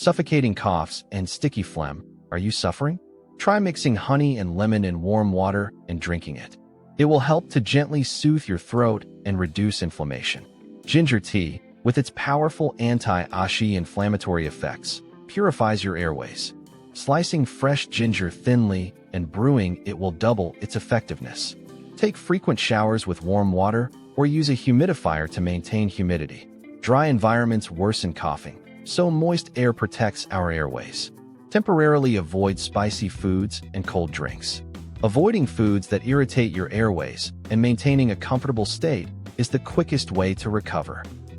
suffocating coughs, and sticky phlegm. Are you suffering? Try mixing honey and lemon in warm water and drinking it. It will help to gently soothe your throat and reduce inflammation. Ginger tea, with its powerful anti-inflammatory effects, purifies your airways. Slicing fresh ginger thinly and brewing it will double its effectiveness. Take frequent showers with warm water or use a humidifier to maintain humidity. Dry environments worsen coughing, so moist air protects our airways. Temporarily avoid spicy foods and cold drinks. Avoiding foods that irritate your airways and maintaining a comfortable state is the quickest way to recover.